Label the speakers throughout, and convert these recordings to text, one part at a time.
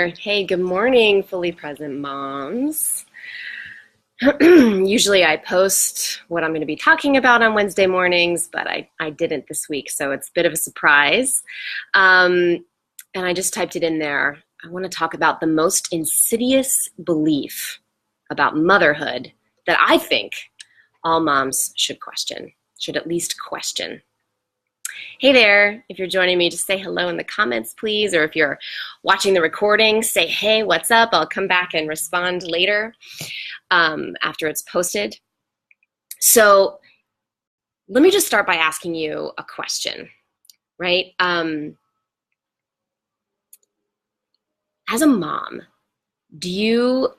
Speaker 1: Hey, good morning, fully present moms. Usually I post what I'm going to be talking about on Wednesday mornings, but I didn't this week, so it's a bit of a surprise. And I just typed it in there. I want to talk about the most insidious belief about motherhood that I think all moms should question, should at least question. Hey there, if you're joining me, just say hello in the comments, please. Or if you're watching the recording, say, hey, what's up? I'll come back and respond later after it's posted. So let me just start by asking you a question, right? As a mom, do you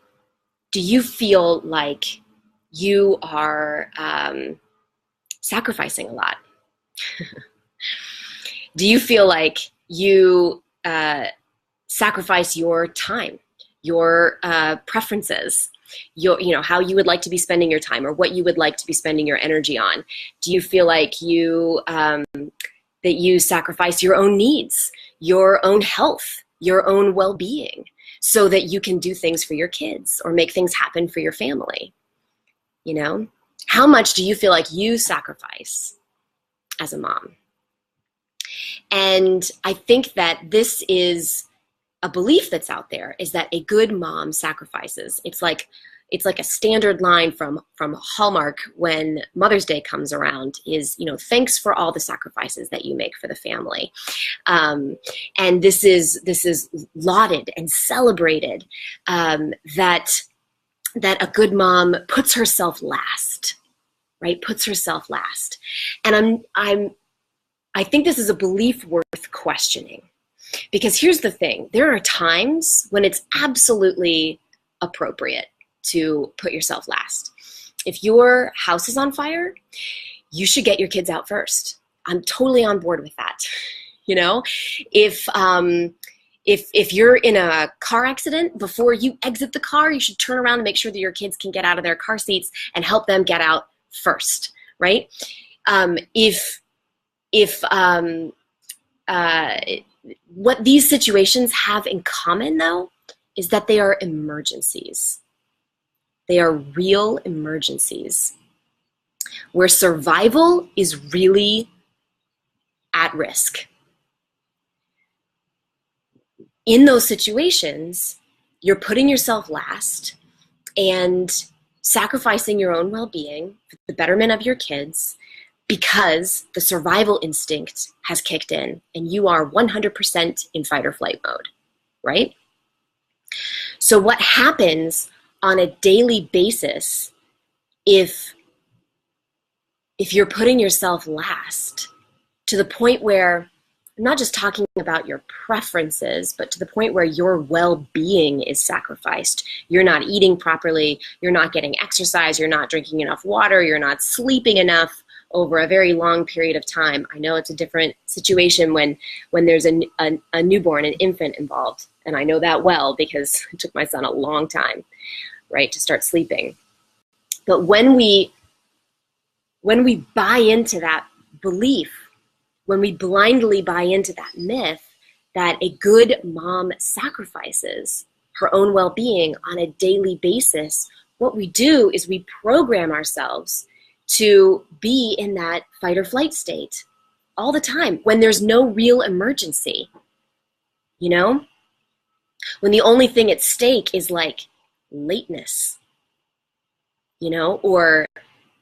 Speaker 1: feel like you are sacrificing a lot? Do you feel like you sacrifice your time, your preferences, how you would like to be spending your time or what you would like to be spending your energy on? Do you feel like you that you sacrifice your own needs, your own health, your own well-being so that you can do things for your kids or make things happen for your family? How much do you feel like you sacrifice as a mom? And I think that this is a belief that's out there, is that a good mom sacrifices. It's like a standard line from Hallmark when Mother's Day comes around is, thanks for all the sacrifices that you make for the family. And this is lauded and celebrated, that a good mom puts herself last, right? Puts herself last. And I think this is a belief worth questioning, because here's the thing. There are times when it's absolutely appropriate to put yourself last. If your house is on fire, you should get your kids out first. I'm totally on board with that. If you're in a car accident, before you exit the car, you should turn around and make sure that your kids can get out of their car seats and help them get out first, right? What these situations have in common, though, is that they are emergencies. They are real emergencies where survival is really at risk. In those situations, you're putting yourself last and sacrificing your own well-being for the betterment of your kids, because the survival instinct has kicked in and you are 100% in fight or flight mode, right? So what happens on a daily basis if you're putting yourself last, to the point where, I'm not just talking about your preferences, but to the point where your well-being is sacrificed. You're not eating properly, you're not getting exercise, you're not drinking enough water, you're not sleeping enough over a very long period of time. I know it's a different situation when there's a newborn, an infant involved. And I know that well because it took my son a long time, right, to start sleeping. But when we buy into that belief, when we blindly buy into that myth that a good mom sacrifices her own well-being on a daily basis, what we do is we program ourselves to be in that fight or flight state all the time when there's no real emergency, when the only thing at stake is like lateness, or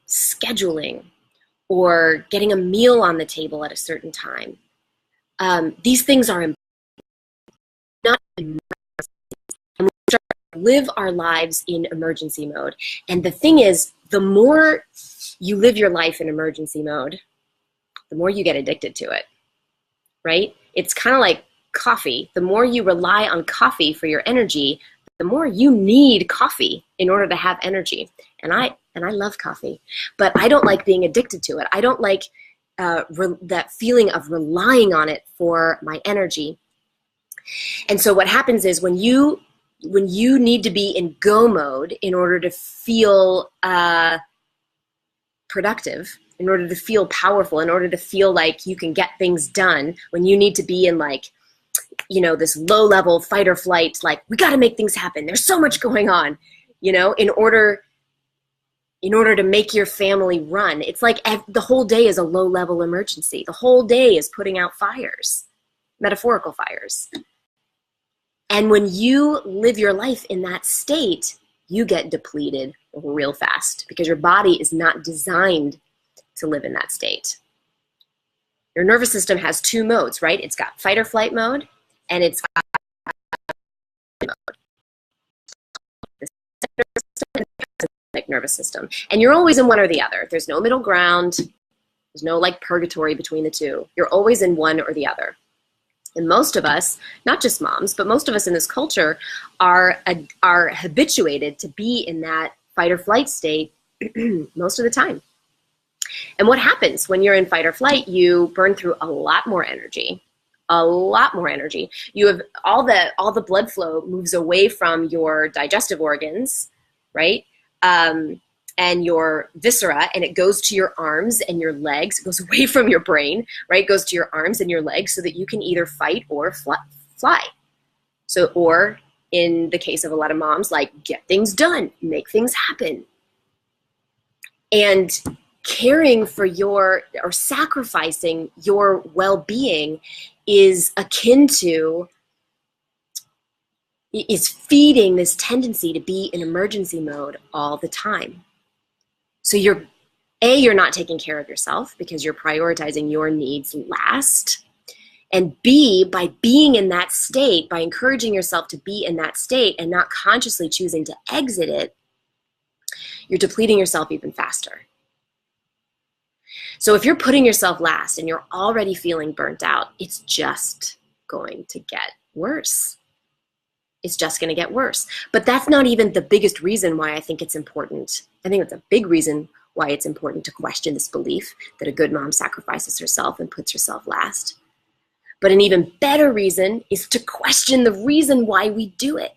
Speaker 1: scheduling, or getting a meal on the table at a certain time. These things are not emergencies, and we start to live our lives in emergency mode. And the thing is, the more you live your life in emergency mode, the more you get addicted to it, right? It's kind of like coffee. The more you rely on coffee for your energy, the more you need coffee in order to have energy. And I love coffee, but I don't like being addicted to it. I don't like that feeling of relying on it for my energy. And so what happens is when you need to be in go mode in order to feel productive, in order to feel powerful, in order to feel like you can get things done, when you need to be in like this low level fight or flight, like, we got to make things happen. There's so much going on, in order to make your family run. It's like the whole day is a low level emergency. The whole day is putting out fires, metaphorical fires. And when you live your life in that state, you get depleted real fast because your body is not designed to live in that state. Your nervous system has two modes, right? It's got fight or flight mode, and it's got mode. The nervous system. And you're always in one or the other. There's no middle ground. There's no like purgatory between the two. You're always in one or the other. And most of us, not just moms, but most of us in this culture are habituated to be in that fight or flight state most of the time. And what happens when you're in fight or flight? You burn through a lot more energy. You have all the blood flow moves away from your digestive organs, right? And your viscera, and it goes to your arms and your legs. It goes away from your brain, right? It goes to your arms and your legs so that you can either fight or fly. So, or in the case of a lot of moms, like, get things done, make things happen. And caring for or sacrificing your well-being is akin to, is feeding this tendency to be in emergency mode all the time. So you're not taking care of yourself because you're prioritizing your needs last. And B, by being in that state, by encouraging yourself to be in that state and not consciously choosing to exit it, you're depleting yourself even faster. So if you're putting yourself last and you're already feeling burnt out, it's just going to get worse. It's just going to get worse. But that's not even the biggest reason why I think it's important. I think it's a big reason why it's important to question this belief that a good mom sacrifices herself and puts herself last. But an even better reason is to question the reason why we do it,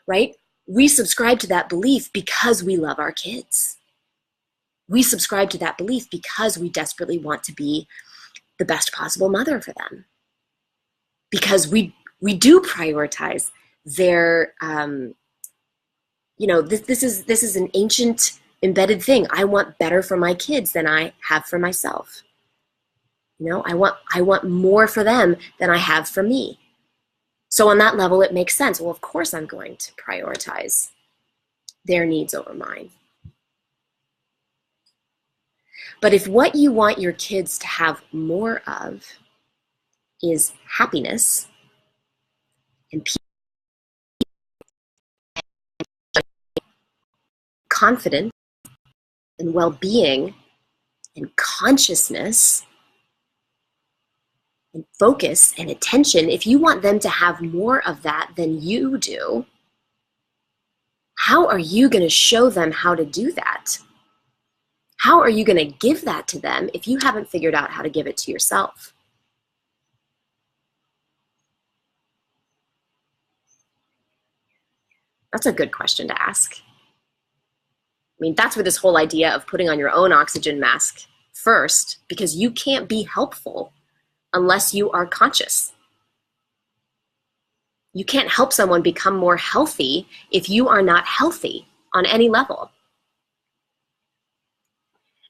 Speaker 1: right? We subscribe to that belief because we love our kids. We subscribe to that belief because we desperately want to be the best possible mother for them. Because we do prioritize their, this is an ancient embedded thing. I want better for my kids than I have for myself. I want more for them than I have for me. So on that level, it makes sense. Well, of course I'm going to prioritize their needs over mine. But if what you want your kids to have more of is happiness and peace, confidence and well-being and consciousness and focus and attention, if you want them to have more of that than you do, how are you going to show them how to do that? How are you going to give that to them if you haven't figured out how to give it to yourself? That's a good question to ask. I mean, that's where this whole idea of putting on your own oxygen mask first, because you can't be helpful unless you are conscious. You can't help someone become more healthy if you are not healthy on any level.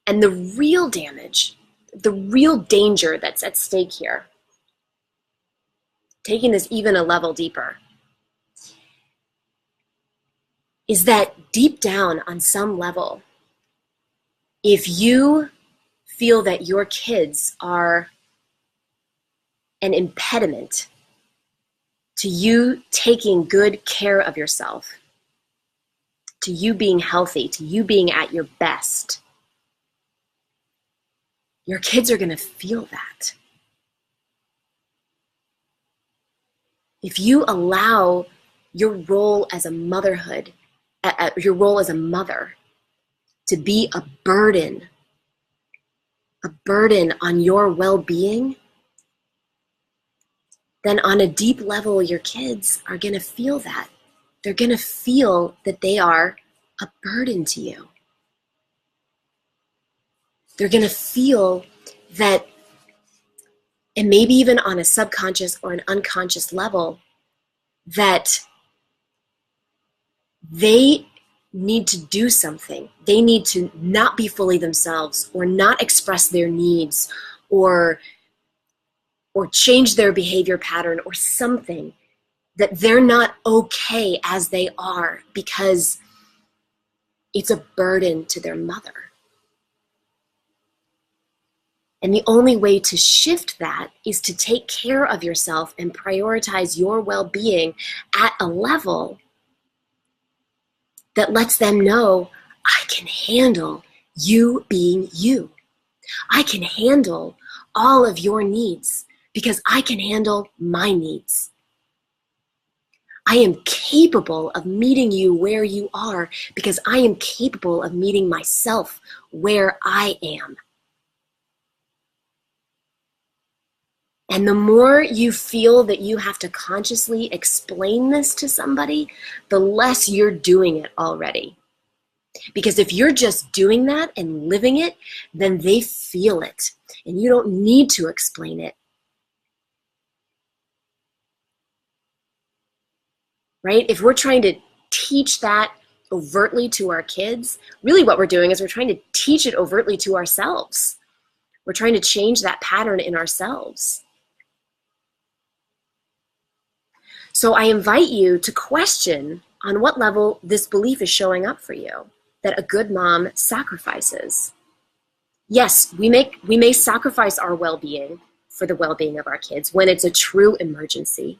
Speaker 1: And the real damage, the real danger that's at stake here, taking this even a level deeper, is that deep down on some level, if you feel that your kids are an impediment to you taking good care of yourself, to you being healthy, to you being at your best, your kids are going to feel that. If you allow your role as a motherhood, your role as a mother, to be a burden on your well-being, then on a deep level, your kids are going to feel that. They're going to feel that they are a burden to you. They're going to feel that and maybe even on a subconscious or an unconscious level, that they need to do something. They need to not be fully themselves, or not express their needs, or change their behavior pattern, or something, that they're not okay as they are because it's a burden to their mother. And the only way to shift that is to take care of yourself and prioritize your well-being at a level that lets them know, I can handle you being you. I can handle all of your needs because I can handle my needs. I am capable of meeting you where you are because I am capable of meeting myself where I am. And the more you feel that you have to consciously explain this to somebody, the less you're doing it already. Because if you're just doing that and living it, then they feel it. And you don't need to explain it. Right? If we're trying to teach that overtly to our kids, really what we're doing is we're trying to teach it overtly to ourselves. We're trying to change that pattern in ourselves. So I invite you to question on what level this belief is showing up for you, that a good mom sacrifices. Yes, we may sacrifice our well-being for the well-being of our kids when it's a true emergency,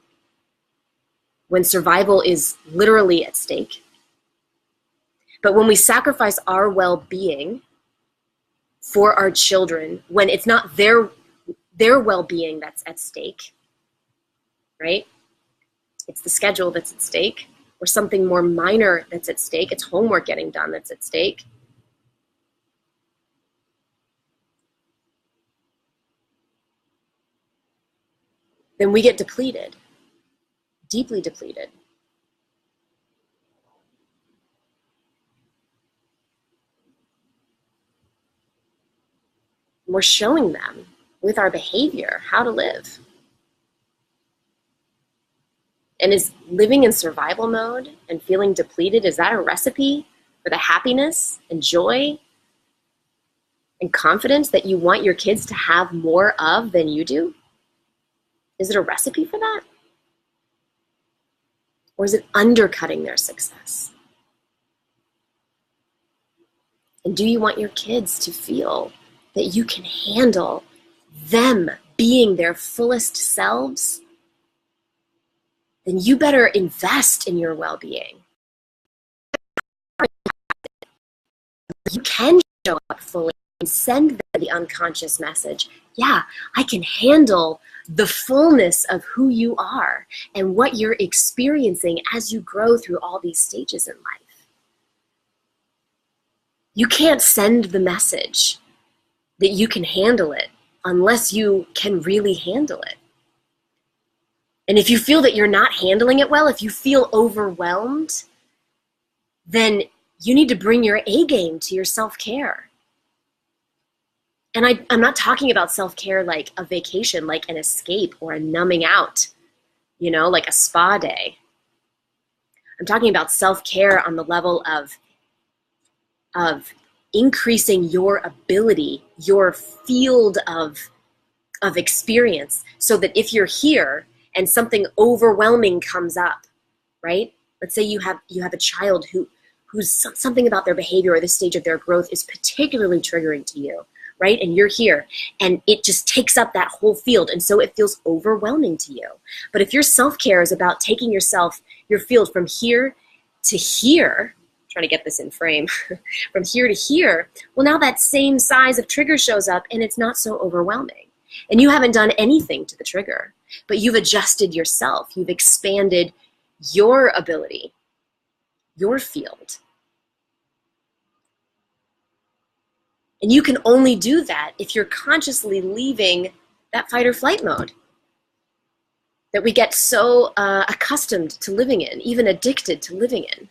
Speaker 1: when survival is literally at stake. But when we sacrifice our well-being for our children, when it's not their well-being that's at stake, right? It's the schedule that's at stake, or something more minor that's at stake. It's homework getting done that's at stake. Then we get depleted, deeply depleted. We're showing them with our behavior how to live. And is living in survival mode and feeling depleted, is that a recipe for the happiness and joy and confidence that you want your kids to have more of than you do? Is it a recipe for that? Or is it undercutting their success? And do you want your kids to feel that you can handle them being their fullest selves? Then you better invest in your well-being. You can show up fully and send them the unconscious message. Yeah, I can handle the fullness of who you are and what you're experiencing as you grow through all these stages in life. You can't send the message that you can handle it unless you can really handle it. And if you feel that you're not handling it well, if you feel overwhelmed, then you need to bring your A game to your self-care. And I'm not talking about self-care like a vacation, like an escape or a numbing out, like a spa day. I'm talking about self-care on the level of increasing your ability, your field of experience, so that if you're here and something overwhelming comes up, right? Let's say you have a child who's something about their behavior or this stage of their growth is particularly triggering to you, right? And you're here and it just takes up that whole field. And so it feels overwhelming to you. But if your self-care is about taking your field from here to here, trying to get this in frame, from here to here, well, now that same size of trigger shows up and it's not so overwhelming. And you haven't done anything to the trigger, but you've adjusted yourself. You've expanded your ability, your field. And you can only do that if you're consciously leaving that fight or flight mode that we get so accustomed to living in, even addicted to living in.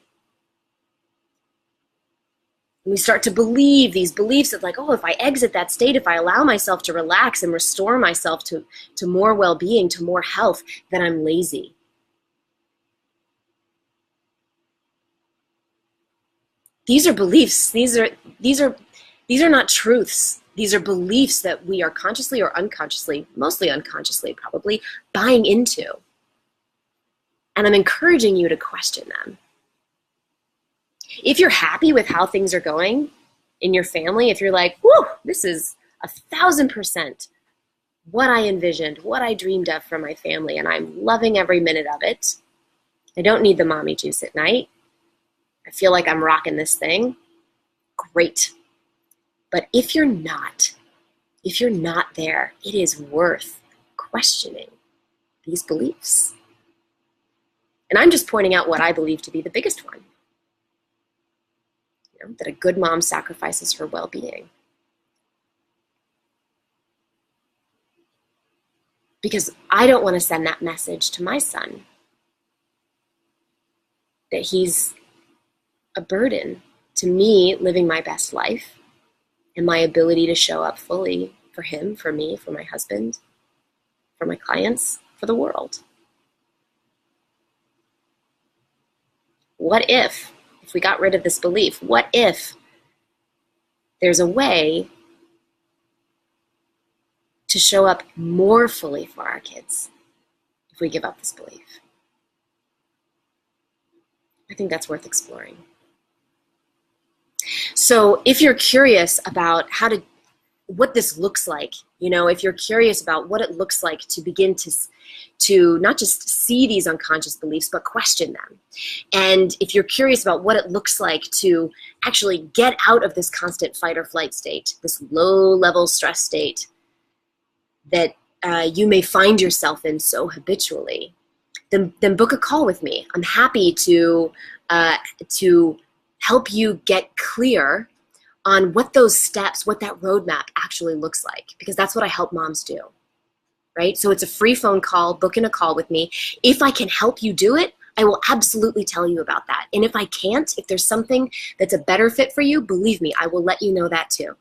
Speaker 1: And we start to believe these beliefs of like, oh, if I exit that state, if I allow myself to relax and restore myself to more well-being, to more health, then I'm lazy. These are beliefs. These are not truths. These are beliefs that we are consciously or unconsciously, mostly unconsciously probably, buying into. And I'm encouraging you to question them. If you're happy with how things are going in your family, if you're like, whew, this is 1,000% what I envisioned, what I dreamed of for my family, and I'm loving every minute of it. I don't need the mommy juice at night. I feel like I'm rocking this thing. Great. But if you're not there, it is worth questioning these beliefs. And I'm just pointing out what I believe to be the biggest one. You know, that a good mom sacrifices her well-being. Because I don't want to send that message to my son, that he's a burden to me living my best life and my ability to show up fully for him, for me, for my husband, for my clients, for the world. What if we got rid of this belief? What if there's a way to show up more fully for our kids if we give up this belief? I think that's worth exploring. So if you're curious about what this looks like, you know, if you're curious about what it looks like to begin to not just see these unconscious beliefs, but question them. And if you're curious about what it looks like to actually get out of this constant fight or flight state, this low-level stress state that you may find yourself in so habitually, then book a call with me. I'm happy to help you get clear on what those steps, what that roadmap actually looks like, because that's what I help moms do, right? So it's a free phone call, book in a call with me. If I can help you do it, I will absolutely tell you about that. And if I can't, if there's something that's a better fit for you, believe me, I will let you know that too.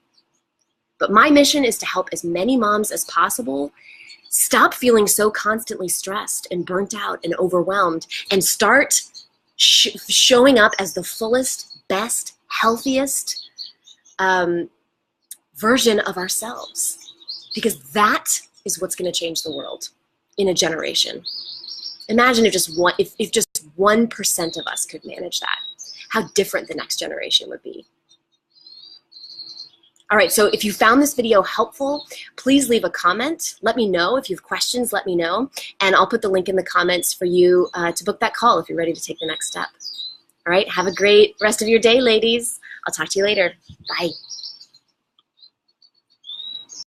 Speaker 1: But my mission is to help as many moms as possible stop feeling so constantly stressed and burnt out and overwhelmed, and start showing up as the fullest, best, healthiest version of ourselves, because that is what's going to change the world in a generation. Imagine if just 1% of us could manage that, how different the next generation would be. All right, so if you found this video helpful, please leave a comment. Let me know. If you have questions, let me know, and I'll put the link in the comments for you to book that call if you're ready to take the next step. All right, have a great rest of your day, ladies. I'll talk to you later. Bye.